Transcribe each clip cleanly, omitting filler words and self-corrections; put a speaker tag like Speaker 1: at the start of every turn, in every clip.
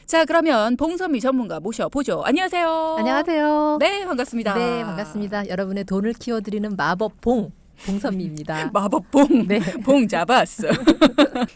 Speaker 1: 자, 그러면 봉선미 전문가 모셔보죠. 안녕하세요.
Speaker 2: 안녕하세요.
Speaker 1: 네, 반갑습니다.
Speaker 2: 네, 반갑습니다. 여러분의 돈을 키워드리는 마법 봉선미입니다.
Speaker 1: 마법봉,
Speaker 2: 네.
Speaker 1: 봉 잡았어.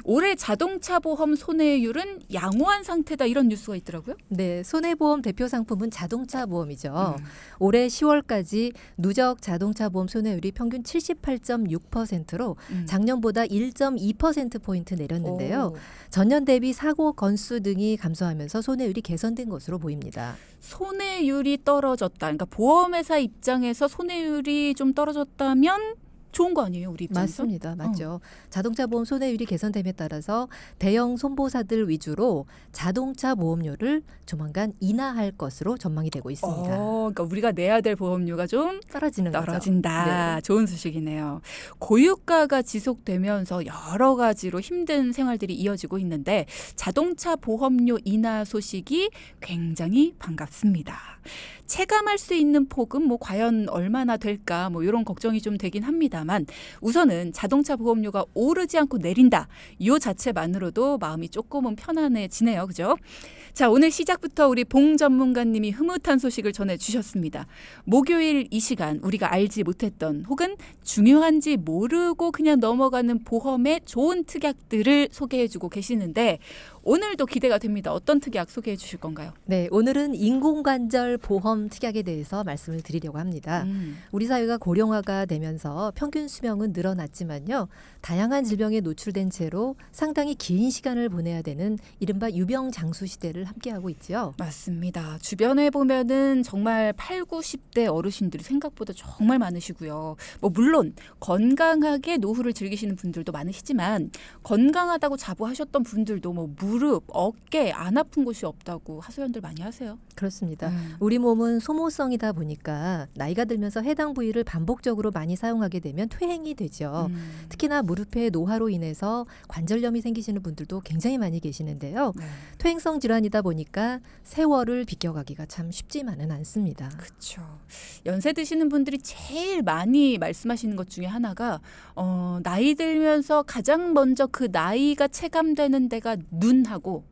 Speaker 1: 올해 자동차 보험 손해율은 양호한 상태다 이런 뉴스가 있더라고요.
Speaker 2: 네, 손해보험 대표 상품은 자동차 보험이죠. 올해 10월까지 누적 자동차 보험 손해율이 평균 78.6%로 작년보다 1.2%포인트 내렸는데요.
Speaker 1: 오,
Speaker 2: 전년 대비 사고 건수 등이 감소하면서 손해율이 개선된 것으로 보입니다.
Speaker 1: 손해율이 떨어졌다. 그러니까 보험회사 입장에서 손해율이 좀 떨어졌다면 좋은 거 아니에요, 우리 입장에서?
Speaker 2: 맞습니다. 맞죠. 자동차 보험 손해율이 개선됨에 따라서 대형 손보사들 위주로 자동차 보험료를 조만간 인하할 것으로 전망이 되고 있습니다.
Speaker 1: 그러니까 우리가 내야 될 보험료가 좀
Speaker 2: 떨어지는 거죠.
Speaker 1: 떨어진다.
Speaker 2: 네.
Speaker 1: 좋은 소식이네요. 고유가가 지속되면서 여러 가지로 힘든 생활들이 이어지고 있는데 자동차 보험료 인하 소식이 굉장히 반갑습니다. 체감할 수 있는 폭은 과연 얼마나 될까 이런 걱정이 좀 되긴 합니다만 우선은 자동차 보험료가 오르지 않고 내린다. 이 자체만으로도 마음이 조금은 편안해지네요. 그죠? 자, 오늘 시작부터 우리 봉 전문가님이 흐뭇한 소식을 전해주셨습니다. 목요일 이 시간 우리가 알지 못했던 혹은 중요한지 모르고 그냥 넘어가는 보험의 좋은 특약들을 소개해주고 계시는데 오늘도 기대가 됩니다. 어떤 특약 소개해 주실 건가요?
Speaker 2: 네, 오늘은 인공관절 보험 특약에 대해서 말씀을 드리려고 합니다. 우리 사회가 고령화가 되면서 평균 수명은 늘어났지만요. 다양한 질병에 노출된 채로 상당히 긴 시간을 보내야 되는 이른바 유병장수 시대를 함께하고 있죠.
Speaker 1: 맞습니다. 주변에 보면은 정말 8, 90대 어르신들이 생각보다 정말 많으시고요. 물론 건강하게 노후를 즐기시는 분들도 많으시지만 건강하다고 자부하셨던 분들도 무릎, 어깨 안 아픈 곳이 없다고 하소연들 많이 하세요.
Speaker 2: 그렇습니다. 우리 몸은 소모성이다 보니까 나이가 들면서 해당 부위를 반복적으로 많이 사용하게 되면 퇴행이 되죠. 특히나 무릎의 노화로 인해서 관절염이 생기시는 분들도 굉장히 많이 계시는데요.
Speaker 1: 네.
Speaker 2: 퇴행성 질환이다 보니까 세월을 비껴가기가 참 쉽지만은 않습니다.
Speaker 1: 그렇죠. 연세 드시는 분들이 제일 많이 말씀하시는 것 중에 하나가 나이 들면서 가장 먼저 그 나이가 체감되는 데가 눈하고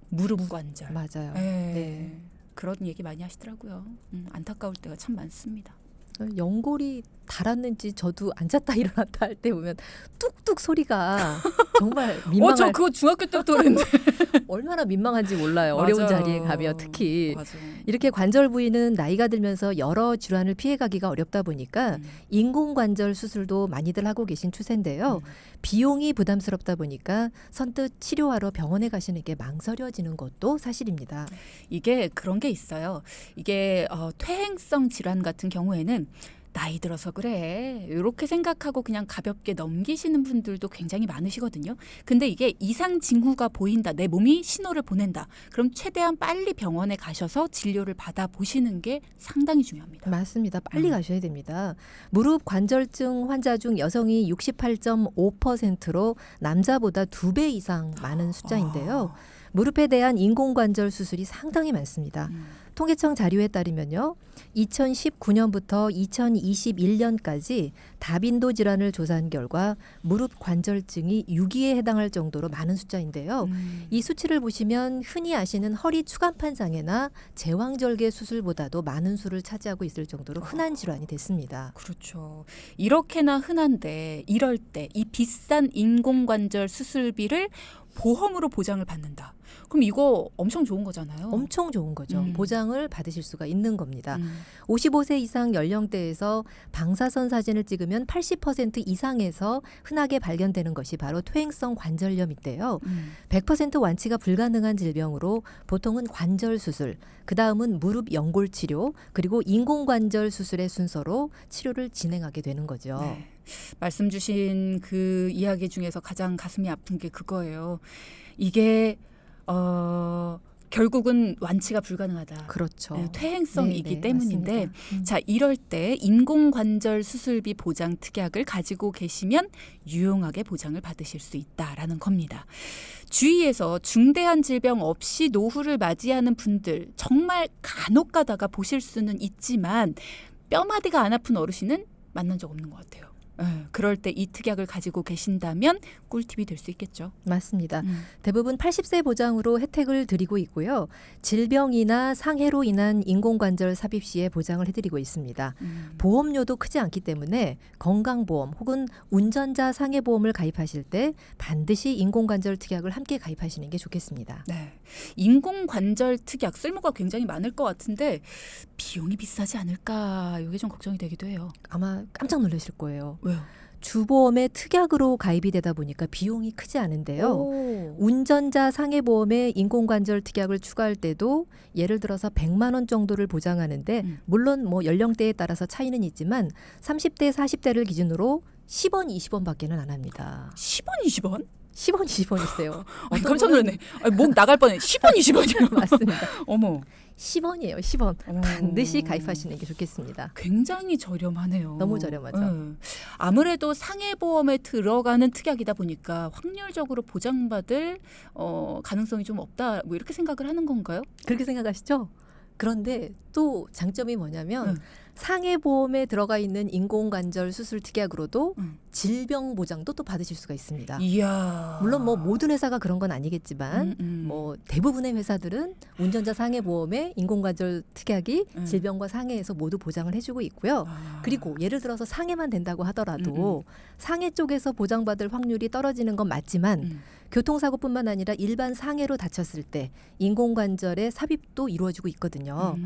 Speaker 1: 무릎 관절.
Speaker 2: 맞아요.
Speaker 1: 네. 그런 얘기 많이 하시더라고요. 안타까울 때가 참 많습니다.
Speaker 2: 연골이 닳았는지 저도 앉았다 일어났다 할 때 보면 뚝뚝 소리가 정말 민망할
Speaker 1: 저 그거 중학교 때부터 그랬는데.
Speaker 2: 얼마나 민망한지 몰라요. 어려운
Speaker 1: 맞아요.
Speaker 2: 자리에 가면 특히.
Speaker 1: 맞아요.
Speaker 2: 이렇게 관절 부위는 나이가 들면서 여러 질환을 피해가기가 어렵다 보니까 인공관절 수술도 많이들 하고 계신 추세인데요. 비용이 부담스럽다 보니까 선뜻 치료하러 병원에 가시는 게 망설여지는 것도 사실입니다.
Speaker 1: 이게 그런 게 있어요. 이게 퇴행성 질환 같은 경우에는 나이 들어서 그래 이렇게 생각하고 그냥 가볍게 넘기시는 분들도 굉장히 많으시거든요. 근데 이게 이상 징후가 보인다. 내 몸이 신호를 보낸다. 그럼 최대한 빨리 병원에 가셔서 진료를 받아보시는 게 상당히 중요합니다.
Speaker 2: 맞습니다. 빨리 가셔야 됩니다. 무릎 관절증 환자 중 여성이 68.5%로 남자보다 2배 이상 많은 숫자인데요. 무릎에 대한 인공관절 수술이 상당히 많습니다. 통계청 자료에 따르면요. 2019년부터 2021년까지 다빈도 질환을 조사한 결과 무릎 관절증이 6위에 해당할 정도로 많은 숫자인데요. 이 수치를 보시면 흔히 아시는 허리 추간판 장애나 제왕절개 수술보다도 많은 수를 차지하고 있을 정도로 흔한 질환이 됐습니다.
Speaker 1: 그렇죠. 이렇게나 흔한데 이럴 때 이 비싼 인공관절 수술비를 보험으로 보장을 받는다. 그럼 이거 엄청 좋은 거잖아요.
Speaker 2: 엄청 좋은 거죠. 보장을 받으실 수가 있는 겁니다. 55세 이상 연령대에서 방사선 사진을 찍으면 80% 이상에서 흔하게 발견되는 것이 바로 퇴행성 관절염인데요. 100% 완치가 불가능한 질병으로 보통은 관절 수술, 그다음은 무릎 연골 치료, 그리고 인공관절 수술의 순서로 치료를 진행하게 되는 거죠.
Speaker 1: 네. 말씀 주신 그 이야기 중에서 가장 가슴이 아픈 게 그거예요. 이게 결국은 완치가 불가능하다.
Speaker 2: 그렇죠.
Speaker 1: 네, 퇴행성이기
Speaker 2: 네네,
Speaker 1: 때문인데
Speaker 2: 맞습니다.
Speaker 1: 자, 이럴 때 인공관절 수술비 보장 특약을 가지고 계시면 유용하게 보장을 받으실 수 있다라는 겁니다. 주위에서 중대한 질병 없이 노후를 맞이하는 분들 정말 간혹 가다가 보실 수는 있지만 뼈마디가 안 아픈 어르신은 만난 적 없는 것 같아요. 그럴 때 이 특약을 가지고 계신다면 꿀팁이 될 수 있겠죠.
Speaker 2: 맞습니다. 대부분 80세 보장으로 혜택을 드리고 있고요. 질병이나 상해로 인한 인공관절 삽입 시에 보장을 해드리고 있습니다. 보험료도 크지 않기 때문에 건강보험 혹은 운전자 상해보험을 가입하실 때 반드시 인공관절 특약을 함께 가입하시는 게 좋겠습니다.
Speaker 1: 네. 인공관절 특약 쓸모가 굉장히 많을 것 같은데 비용이 비싸지 않을까 이게 좀 걱정이 되기도 해요.
Speaker 2: 아마 깜짝 놀라실 거예요.
Speaker 1: 왜요?
Speaker 2: 주보험에 특약으로 가입이 되다 보니까 비용이 크지 않은데요.
Speaker 1: 오.
Speaker 2: 운전자 상해보험에 인공관절 특약을 추가할 때도 예를 들어서 100만 원 정도를 보장하는데 물론 뭐 연령대에 따라서 차이는 있지만 30대, 40대를 기준으로 10원, 20원밖에는 안 합니다.
Speaker 1: 10원, 20원?
Speaker 2: 10원, 20원이세요.
Speaker 1: 아니, 깜짝 놀랐네. 아니, 목 나갈 뻔해. 10원, 20원이요.
Speaker 2: 맞습니다.
Speaker 1: 어머.
Speaker 2: 10원이에요. 10원.
Speaker 1: 어.
Speaker 2: 반드시 가입하시는 게 좋겠습니다.
Speaker 1: 굉장히 저렴하네요.
Speaker 2: 너무 저렴하죠.
Speaker 1: 아무래도 상해보험에 들어가는 특약이다 보니까 확률적으로 보장받을 가능성이 좀 없다. 뭐 이렇게 생각을 하는 건가요?
Speaker 2: 그렇게 생각하시죠? 그런데 또 장점이 뭐냐면 상해보험에 들어가 있는 인공관절 수술 특약으로도 질병 보장도 또 받으실 수가 있습니다.
Speaker 1: 이야.
Speaker 2: 물론 뭐 모든 회사가 그런 건 아니겠지만 뭐 대부분의 회사들은 운전자 상해보험에 인공관절 특약이 질병과 상해에서 모두 보장을 해주고 있고요. 그리고 예를 들어서 상해만 된다고 하더라도 상해 쪽에서 보장받을 확률이 떨어지는 건 맞지만 교통사고뿐만 아니라 일반 상해로 다쳤을 때 인공관절의 삽입도 이루어지고 있거든요.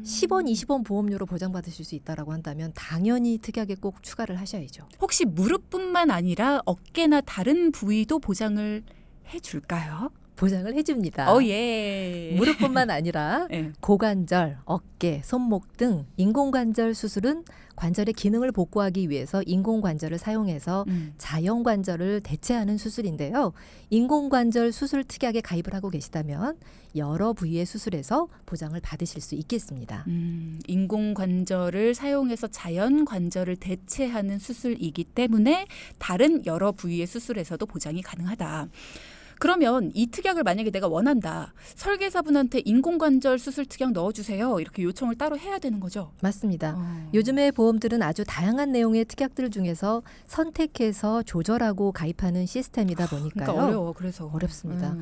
Speaker 2: 10원, 20원 보험료로 보장받으실 수 있다라고 한다면 당연히 특약에 꼭 추가를 하셔야죠.
Speaker 1: 혹시 무릎뿐만 아니라 어깨나 다른 부위도 보장을 해줄까요?
Speaker 2: 보장을 해줍니다.
Speaker 1: 예.
Speaker 2: 무릎뿐만 아니라
Speaker 1: 네.
Speaker 2: 고관절, 어깨, 손목 등 인공관절 수술은 관절의 기능을 복구하기 위해서 인공관절을 사용해서 자연관절을 대체하는 수술인데요. 인공관절 수술 특약에 가입을 하고 계시다면 여러 부위의 수술에서 보장을 받으실 수 있겠습니다.
Speaker 1: 인공관절을 사용해서 자연관절을 대체하는 수술이기 때문에 다른 여러 부위의 수술에서도 보장이 가능하다. 그러면 이 특약을 만약에 내가 원한다. 설계사분한테 인공관절 수술 특약 넣어주세요. 이렇게 요청을 따로 해야 되는 거죠?
Speaker 2: 맞습니다. 요즘의 보험들은 아주 다양한 내용의 특약들 중에서 선택해서 조절하고 가입하는 시스템이다 보니까요.
Speaker 1: 그러니까 어려워. 그래서
Speaker 2: 어렵습니다.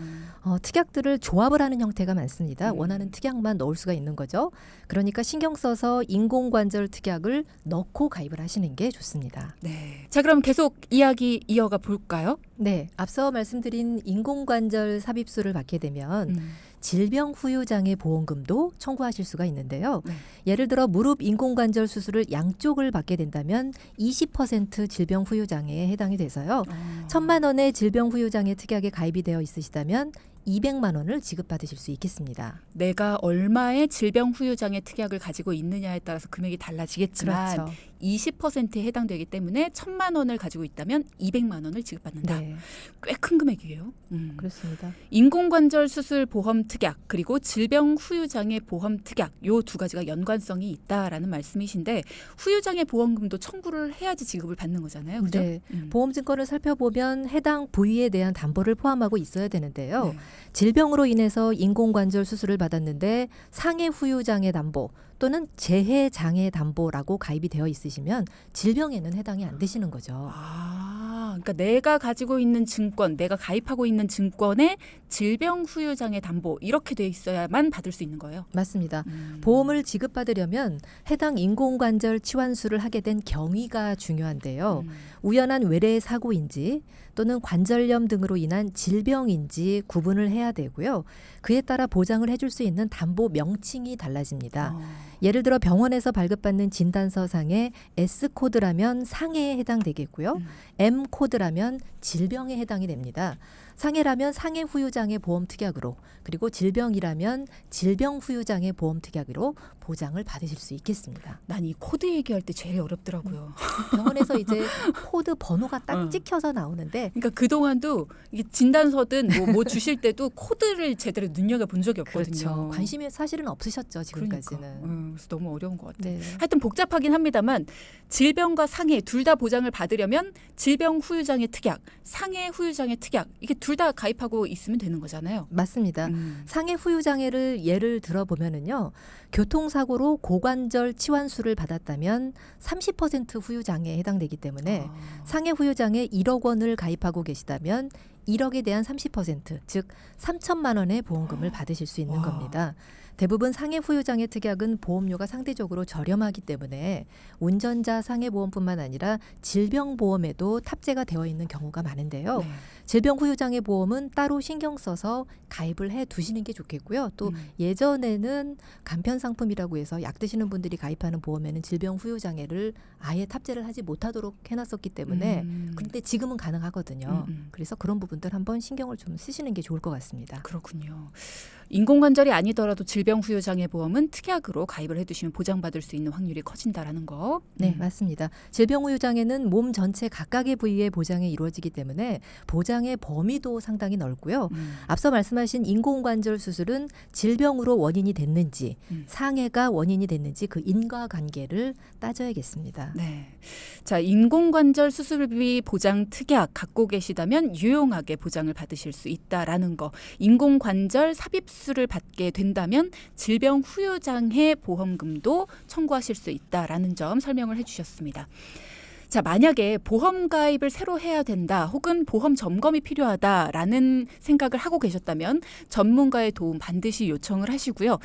Speaker 2: 특약들을 조합을 하는 형태가 많습니다. 원하는 특약만 넣을 수가 있는 거죠. 그러니까 신경 써서 인공관절 특약을 넣고 가입을 하시는 게 좋습니다.
Speaker 1: 네. 자, 그럼 계속 이야기 이어가 볼까요?
Speaker 2: 네, 앞서 말씀드린 인공관절 삽입술을 받게 되면 질병 후유장애 보험금도 청구하실 수가 있는데요.
Speaker 1: 네.
Speaker 2: 예를 들어 무릎 인공관절 수술을 양쪽을 받게 된다면 20% 질병 후유장애에 해당이 돼서요. 1,000만 원의 질병 후유장애 특약에 가입이 되어 있으시다면 200만 원을 지급받으실 수 있겠습니다.
Speaker 1: 내가 얼마의 질병 후유장애 특약을 가지고 있느냐에 따라서 금액이 달라지겠지만
Speaker 2: 그렇죠.
Speaker 1: 20%에 해당되기 때문에 1,000만 원을 가지고 있다면 200만 원을 지급받는다.
Speaker 2: 네,
Speaker 1: 꽤 큰 금액이에요.
Speaker 2: 그렇습니다.
Speaker 1: 인공관절 수술 보험 특약 그리고 질병 후유장애 보험 특약 요 두 가지가 연관성이 있다라는 말씀이신데 후유장애 보험금도 청구를 해야지 지급을 받는 거잖아요. 그죠?
Speaker 2: 네, 보험증권을 살펴보면 해당 부위에 대한 담보를 포함하고 있어야 되는데요.
Speaker 1: 네.
Speaker 2: 질병으로 인해서 인공관절 수술을 받았는데 상해 후유장애 담보 또는 재해 장애 담보라고 가입이 되어 있으시면 질병에는 해당이 안 되시는 거죠.
Speaker 1: 그러니까 내가 가지고 있는 증권, 내가 가입하고 있는 증권에 질병 후유장애 담보 이렇게 돼 있어야만 받을 수 있는 거예요.
Speaker 2: 맞습니다. 보험을 지급받으려면 해당 인공관절 치환술을 하게 된 경위가 중요한데요. 우연한 외래 사고인지 또는 관절염 등으로 인한 질병인지 구분을 해야 되고요. 그에 따라 보장을 해줄 수 있는 담보 명칭이 달라집니다. 예를 들어 병원에서 발급받는 진단서상에 S코드라면 상해에 해당되겠고요. M코드라면 질병에 해당이 됩니다. 상해라면 상해 후유장애 보험 특약으로 그리고 질병이라면 질병 후유장애 보험 특약으로 보장을 받으실 수 있겠습니다.
Speaker 1: 난 이 코드 얘기할 때 제일 어렵더라고요.
Speaker 2: 병원에서 이제 코드 번호가 딱 찍혀서 나오는데
Speaker 1: 그러니까 그동안도 이게 진단서든 뭐 주실 때도 코드를 제대로 눈여겨본 적이 없거든요.
Speaker 2: 그렇죠. 관심이 사실은 없으셨죠, 지금까지는.
Speaker 1: 그러니까. 그래서 너무 어려운 것 같아요.
Speaker 2: 네.
Speaker 1: 하여튼 복잡하긴 합니다만 질병과 상해 둘 다 보장을 받으려면 질병 후유장애 특약, 상해 후유장애 특약 이게 둘 다 가입하고 있으면 되는 거잖아요.
Speaker 2: 맞습니다. 상해 후유 장애를 예를 들어보면은요. 교통사고로 고관절 치환술을 받았다면 30% 후유 장애에 해당되기 때문에 상해 후유 장애 1억 원을 가입하고 계시다면 1억에 대한 30%, 즉 3천만 원의 보험금을 받으실 수 있는 겁니다. 대부분 상해 후유 장애 특약은 보험료가 상대적으로 저렴하기 때문에 운전자 상해 보험뿐만 아니라 질병 보험에도 탑재가 되어 있는 경우가 많은데요.
Speaker 1: 네.
Speaker 2: 질병 후유 장애 보험은 따로 신경 써서 가입을 해 두시는 게 좋겠고요. 또 예전에는 간편 상품이라고 해서 약 드시는 분들이 가입하는 보험에는 질병 후유 장애를 아예 탑재를 하지 못하도록 해놨었기 때문에 그런데 지금은 가능하거든요. 그래서 그런 부분들 한번 신경을 좀 쓰시는 게 좋을 것 같습니다.
Speaker 1: 그렇군요. 인공관절이 아니더라도 질병 후유 장애 보험은 특약으로 가입을 해두시면 보장받을 수 있는 확률이 커진다라는 거.
Speaker 2: 네, 맞습니다. 질병 후유 장애는 몸 전체 각각의 부위의 보장이 이루어지기 때문에 보장의 범위도 상당히 넓고요. 앞서 말씀하신 인공관절 수술은 질병으로 원인이 됐는지 상해가 원인이 됐는지 그 인과관계를 따져야겠습니다.
Speaker 1: 네. 자, 인공관절 수술비 보장 특약 갖고 계시다면 유용하게 보장을 받으실 수 있다라는 거. 인공관절 삽입술을 받게 된다면 질병 후유 장애 보험금도 청구하실 수 있다라는 점 설명을 해주셨습니다. 자, 만약에 보험 가입을 새로 해야 된다 혹은 보험 점검이 필요하다라는 생각을 하고 계셨다면 전문가의 도움 반드시 요청을 하시고요.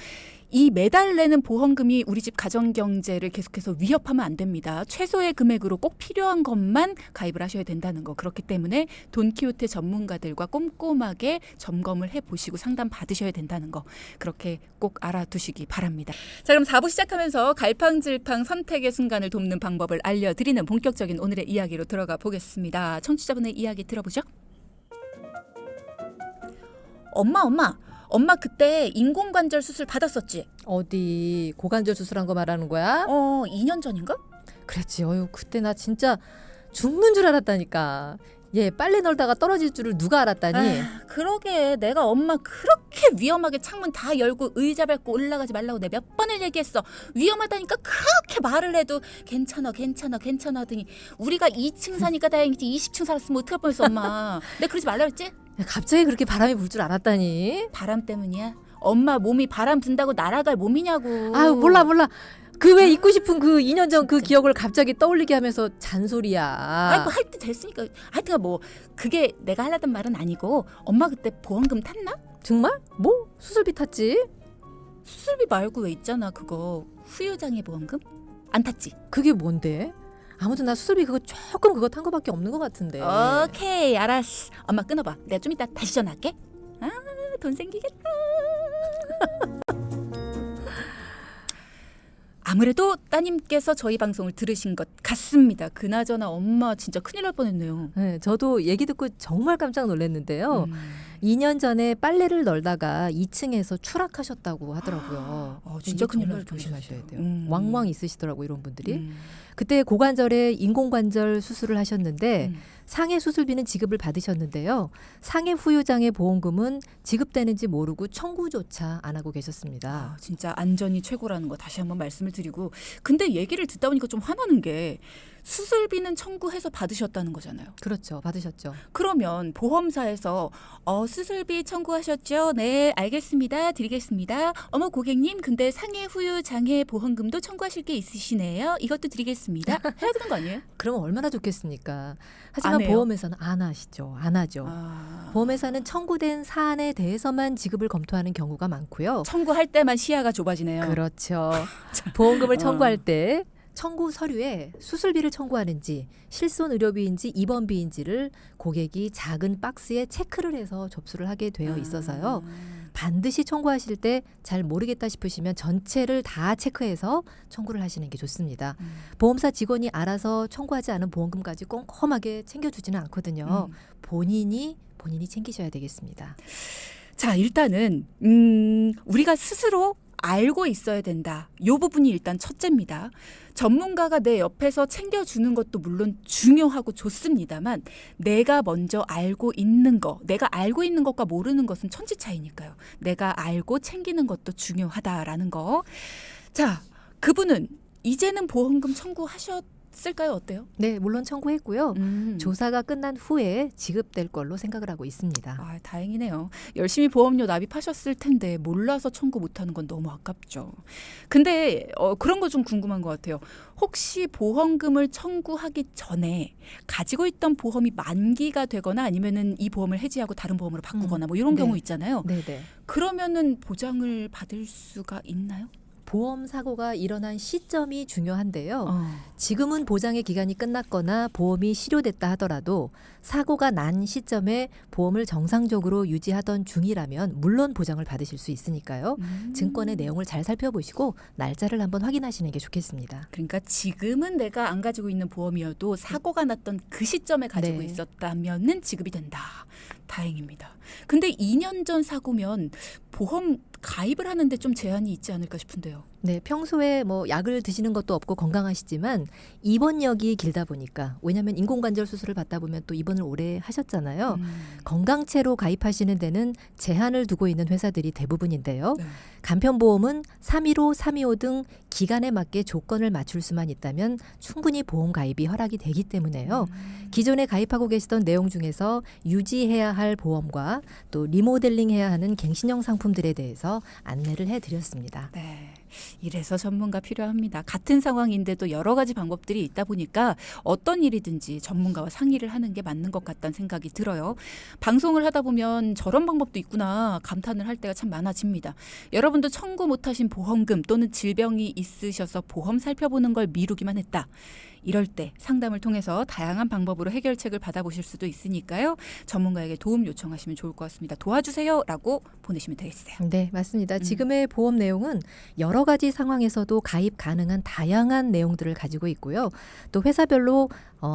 Speaker 1: 이 매달 내는 보험금이 우리 집 가정경제를 계속해서 위협하면 안 됩니다. 최소의 금액으로 꼭 필요한 것만 가입을 하셔야 된다는 거. 그렇기 때문에 돈키호테 전문가들과 꼼꼼하게 점검을 해보시고 상담 받으셔야 된다는 거. 그렇게 꼭 알아두시기 바랍니다. 자, 그럼 4부 시작하면서 갈팡질팡 선택의 순간을 돕는 방법을 알려드리는 본격적인 오늘의 이야기로 들어가 보겠습니다. 청취자분의 이야기 들어보죠. 엄마 그때 인공관절 수술 받았었지?
Speaker 2: 어디 고관절 수술한 거 말하는 거야?
Speaker 1: 2년 전인가?
Speaker 2: 그랬지. 어휴, 그때 나 진짜 죽는 줄 알았다니까. 얘 빨래 널다가 떨어질 줄을 누가 알았다니.
Speaker 1: 그러게 내가 엄마 그렇게 위험하게 창문 다 열고 의자 밟고 올라가지 말라고 내가 몇 번을 얘기했어. 위험하다니까 그렇게 말을 해도 괜찮아 하더니 우리가 2층 사니까 다행이지 20층 살았으면 어떡할 뻔했어 엄마. 내가 그러지 말라 그랬지?
Speaker 2: 야, 갑자기 그렇게 바람이 불 줄 알았다니.
Speaker 1: 바람 때문이야? 엄마 몸이 바람 분다고 날아갈 몸이냐고.
Speaker 2: 아유, 몰라. 그 왜 잊고 싶은 그 2년 전 그 기억을 갑자기 떠올리게 하면서 잔소리야.
Speaker 1: 아이고 할 때 됐으니까. 하여튼 뭐 그게 내가 하려던 말은 아니고 엄마 그때 보험금 탔나?
Speaker 2: 정말? 뭐? 수술비 탔지?
Speaker 1: 수술비 말고 왜 있잖아 그거 후유장애 보험금? 안 탔지?
Speaker 2: 그게 뭔데? 아무튼 나 수술비 그거 조금 그거 탄 거밖에 없는 것 같은데.
Speaker 1: 오케이 알았어. 엄마 끊어봐. 내가 좀 이따 다시 전화할게. 아 돈 생기겠다. 아무래도 따님께서 저희 방송을 들으신 것 같습니다. 그나저나 엄마 진짜 큰일 날 뻔했네요.
Speaker 2: 네, 저도 얘기 듣고 정말 깜짝 놀랐는데요. 2년 전에 빨래를 널다가 2층에서 추락하셨다고 하더라고요.
Speaker 1: 진짜 큰일
Speaker 2: 정말
Speaker 1: 날
Speaker 2: 조심하셔야 돼요.
Speaker 1: 뻔했어요.
Speaker 2: 왕왕 있으시더라고 이런 분들이. 그때 고관절에 인공관절 수술을 하셨는데 상해 수술비는 지급을 받으셨는데요. 상해 후유 장애 보험금은 지급되는지 모르고 청구조차 안 하고 계셨습니다.
Speaker 1: 진짜 안전이 최고라는 거 다시 한번 말씀을 드리고, 근데 얘기를 듣다 보니까 좀 화나는 게 수술비는 청구해서 받으셨다는 거잖아요.
Speaker 2: 그렇죠. 받으셨죠.
Speaker 1: 그러면 보험사에서 수술비 청구하셨죠? 네, 알겠습니다. 드리겠습니다. 어머 고객님, 근데 상해 후유 장애 보험금도 청구하실 게 있으시네요. 이것도 드리겠습니다. 해야 되는 거 아니에요?
Speaker 2: 그러면 얼마나 좋겠습니까?
Speaker 1: 안
Speaker 2: 하지만
Speaker 1: 해요?
Speaker 2: 보험회사는 안 하시죠. 안 하죠. 보험회사는 청구된 사안에 대해서만 지급을 검토하는 경우가 많고요.
Speaker 1: 청구할 때만 시야가 좁아지네요.
Speaker 2: 그렇죠. 보험금을 청구할 때 청구 서류에 수술비를 청구하는지 실손 의료비인지 입원비인지를 고객이 작은 박스에 체크를 해서 접수를 하게 되어 있어서요. 반드시 청구하실 때 잘 모르겠다 싶으시면 전체를 다 체크해서 청구를 하시는 게 좋습니다. 보험사 직원이 알아서 청구하지 않은 보험금까지 꼼꼼하게 챙겨주지는 않거든요. 본인이 챙기셔야 되겠습니다.
Speaker 1: 자, 일단은 우리가 스스로 알고 있어야 된다. 이 부분이 일단 첫째입니다. 전문가가 내 옆에서 챙겨주는 것도 물론 중요하고 좋습니다만 내가 먼저 알고 있는 거, 내가 알고 있는 것과 모르는 것은 천지 차이니까요. 내가 알고 챙기는 것도 중요하다라는 거. 자, 그분은 이제는 보험금 청구하셨 청구했을까요? 어때요?
Speaker 2: 네, 물론 청구했고요.
Speaker 1: 음.
Speaker 2: 조사가 끝난 후에 지급될 걸로 생각을 하고 있습니다.
Speaker 1: 아, 다행이네요. 열심히 보험료 납입하셨을 텐데 몰라서 청구 못하는 건 너무 아깝죠. 근데 그런 거 좀 궁금한 것 같아요. 혹시 보험금을 청구하기 전에 가지고 있던 보험이 만기가 되거나 아니면은 이 보험을 해지하고 다른 보험으로 바꾸거나 뭐 이런
Speaker 2: 네.
Speaker 1: 경우 있잖아요.
Speaker 2: 네네.
Speaker 1: 그러면은 보장을 받을 수가 있나요?
Speaker 2: 보험 사고가 일어난 시점이 중요한데요.
Speaker 1: 어.
Speaker 2: 지금은 보장의 기간이 끝났거나 보험이 실효됐다 하더라도 사고가 난 시점에 보험을 정상적으로 유지하던 중이라면 물론 보장을 받으실 수 있으니까요. 증권의 내용을 잘 살펴보시고 날짜를 한번 확인하시는 게 좋겠습니다.
Speaker 1: 그러니까 지금은 내가 안 가지고 있는 보험이어도 사고가 났던 그 시점에 가지고
Speaker 2: 네.
Speaker 1: 있었다면은 지급이 된다. 다행입니다. 근데 2년 전 사고면 보험 가입을 하는데 좀 제한이 있지 않을까 싶은데요.
Speaker 2: 네, 평소에 뭐 약을 드시는 것도 없고 건강하시지만 입원력이 길다 보니까 왜냐하면 인공관절 수술을 받다 보면 또 입원을 오래 하셨잖아요. 건강체로 가입하시는 데는 제한을 두고 있는 회사들이 대부분인데요.
Speaker 1: 네.
Speaker 2: 간편보험은 315, 325 등 기간에 맞게 조건을 맞출 수만 있다면 충분히 보험 가입이 허락이 되기 때문에요. 기존에 가입하고 계시던 내용 중에서 유지해야 할 보험과 또 리모델링해야 하는 갱신형 상품들에 대해서 안내를 해드렸습니다.
Speaker 1: 네. 이래서 전문가 필요합니다. 같은 상황인데도 여러 가지 방법들이 있다 보니까 어떤 일이든지 전문가와 상의를 하는 게 맞는 것 같다는 생각이 들어요. 방송을 하다 보면 저런 방법도 있구나 감탄을 할 때가 참 많아집니다. 여러분도 청구 못하신 보험금 또는 질병이 있으셔서 보험 살펴보는 걸 미루기만 했다. 이럴 때 상담을 통해서 다양한 방법으로 해결책을 받아보실 수도 있으니까요. 전문가에게 도움 요청하시면 좋을 것 같습니다. 도와주세요라고 보내시면 되겠어요.
Speaker 2: 네, 맞습니다. 지금의 보험 내용은 여러 가지 상황에서도 가입 가능한 다양한 내용들을 가지고 있고요. 또 회사별로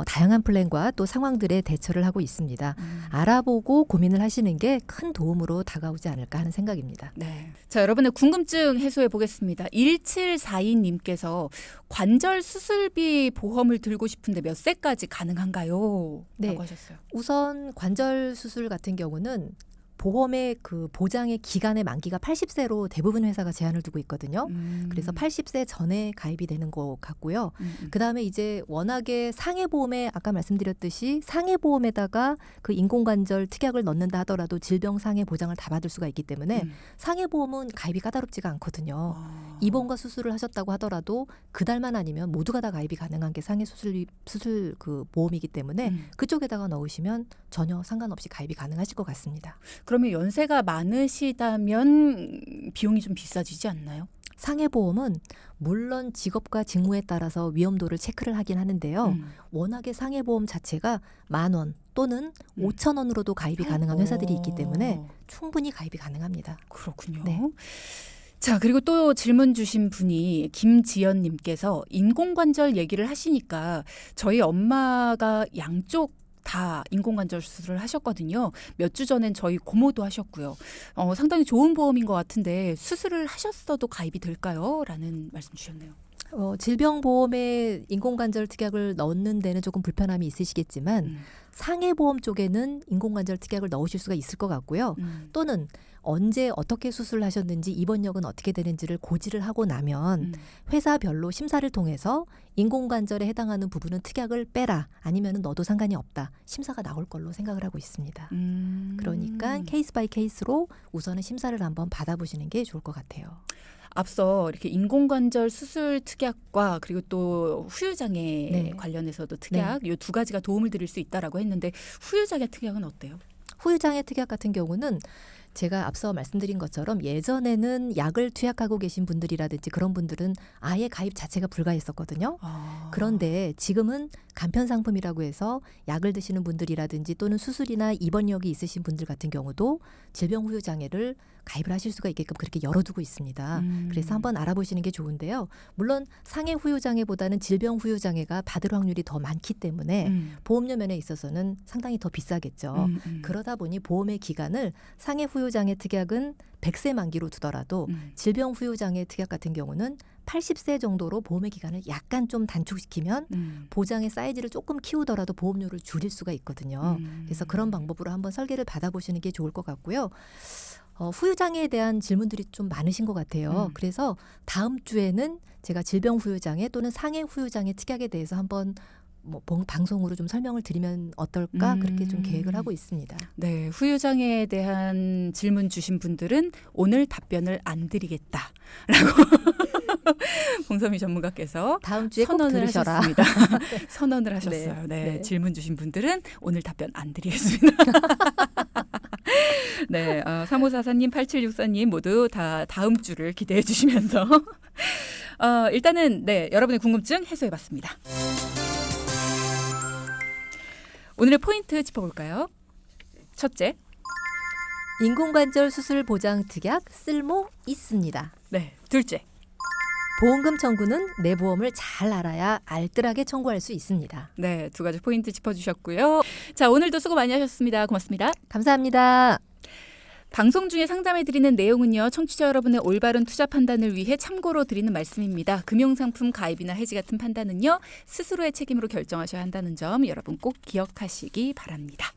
Speaker 2: 다양한 플랜과 또 상황들의 대처를 하고 있습니다. 알아보고 고민을 하시는 게 큰 도움으로 다가오지 않을까 하는 생각입니다.
Speaker 1: 네. 자, 여러분의 궁금증 해소해 보겠습니다. 1742님께서 관절 수술비 보험을 들고 싶은데 몇 세까지 가능한가요?
Speaker 2: 네.
Speaker 1: 라고 하셨어요.
Speaker 2: 우선 관절 수술 같은 경우는 보험의 그 보장의 기간의 만기가 80세로 대부분 회사가 제한을 두고 있거든요. 그래서 80세 전에 가입이 되는 것 같고요. 그다음에 이제 워낙에 상해보험에 아까 말씀드렸듯이 상해보험에다가 그 인공관절 특약을 넣는다 하더라도 질병 상해 보장을 다 받을 수가 있기 때문에 상해보험은 가입이 까다롭지가 않거든요. 입원과 수술을 하셨다고 하더라도 그 달만 아니면 모두가 다 가입이 가능한 게 상해 수술 그 보험이기 때문에 그쪽에다가 넣으시면 전혀 상관없이 가입이 가능하실 것 같습니다.
Speaker 1: 그러면 연세가 많으시다면 비용이 좀 비싸지지 않나요?
Speaker 2: 상해보험은 물론 직업과 직무에 따라서 위험도를 체크를 하긴 하는데요. 워낙에 상해보험 자체가 10,000원 또는 5,000원으로도 가입이 가능한 회사들이 있기 때문에 충분히 가입이 가능합니다.
Speaker 1: 그렇군요.
Speaker 2: 네.
Speaker 1: 자, 그리고 또 질문 주신 분이 김지연님께서 인공관절 얘기를 하시니까 저희 엄마가 양쪽 다 인공관절 수술을 하셨거든요. 몇 주 전엔 저희 고모도 하셨고요. 상당히 좋은 보험인 것 같은데 수술을 하셨어도 가입이 될까요? 라는 말씀 주셨네요.
Speaker 2: 질병보험에 인공관절 특약을 넣는 데는 조금 불편함이 있으시겠지만 상해보험 쪽에는 인공관절 특약을 넣으실 수가 있을 것 같고요. 또는 언제 어떻게 수술을 하셨는지 입원력은 어떻게 되는지를 고지를 하고 나면 회사별로 심사를 통해서 인공관절에 해당하는 부분은 특약을 빼라 아니면 넣어도 상관이 없다. 심사가 나올 걸로 생각을 하고 있습니다. 그러니까 케이스 바이 케이스로 우선은 심사를 한번 받아보시는 게 좋을 것 같아요.
Speaker 1: 앞서 이렇게 인공관절 수술 특약과 그리고 또 후유장애
Speaker 2: 네.
Speaker 1: 관련해서도 특약 이 두 가지가 도움을 드릴 수 있다라고 했는데 후유장애 특약은 어때요?
Speaker 2: 후유장애 특약 같은 경우는 제가 앞서 말씀드린 것처럼 예전에는 약을 투약하고 계신 분들이라든지 그런 분들은 아예 가입 자체가 불가했었거든요. 그런데 지금은 간편상품이라고 해서 약을 드시는 분들이라든지 또는 수술이나 입원력이 있으신 분들 같은 경우도 질병 후유장애를 가입을 하실 수가 있게끔 그렇게 열어두고 있습니다. 그래서 한번 알아보시는 게 좋은데요. 물론 상해 후유장애보다는 질병 후유장애가 받을 확률이 더 많기 때문에 보험료 면에 있어서는 상당히 더 비싸겠죠. 그러다 보니 보험의 기간을 상해 후유장애 특약은 100세 만기로 두더라도 질병 후유장애 특약 같은 경우는 80세 정도로 보험의 기간을 약간 좀 단축시키면 보장의 사이즈를 조금 키우더라도 보험료를 줄일 수가 있거든요. 그래서 그런 방법으로 한번 설계를 받아보시는 게 좋을 것 같고요. 후유장애에 대한 질문들이 좀 많으신 것 같아요. 그래서 다음 주에는 제가 질병 후유장애 또는 상해 후유장애 특약에 대해서 한번 뭐 방송으로 좀 설명을 드리면 어떨까 그렇게 좀 계획을 하고 있습니다.
Speaker 1: 네, 후유장애에 대한 질문 주신 분들은 오늘 답변을 안 드리겠다라고 봉선미 전문가께서
Speaker 2: 다음 주에 꼭
Speaker 1: 선언을
Speaker 2: 들으셔라.
Speaker 1: 하셨습니다. 선언을 하셨어요. 네,
Speaker 2: 네.
Speaker 1: 질문 주신 분들은 오늘 답변 안 드리겠습니다. 네, 3544님, 8764님 모두 다 다음 주를 기대해 주시면서 일단은 네, 여러분의 궁금증 해소해봤습니다. 오늘의 포인트 짚어볼까요? 첫째,
Speaker 2: 인공관절 수술 보장 특약 쓸모 있습니다.
Speaker 1: 네, 둘째,
Speaker 2: 보험금 청구는 내 보험을 잘 알아야 알뜰하게 청구할 수 있습니다.
Speaker 1: 네, 두 가지 포인트 짚어주셨고요. 자, 오늘도 수고 많이 하셨습니다. 고맙습니다.
Speaker 2: 감사합니다.
Speaker 1: 방송 중에 상담해드리는 내용은요, 청취자 여러분의 올바른 투자 판단을 위해 참고로 드리는 말씀입니다. 금융상품 가입이나 해지 같은 판단은요, 스스로의 책임으로 결정하셔야 한다는 점 여러분 꼭 기억하시기 바랍니다.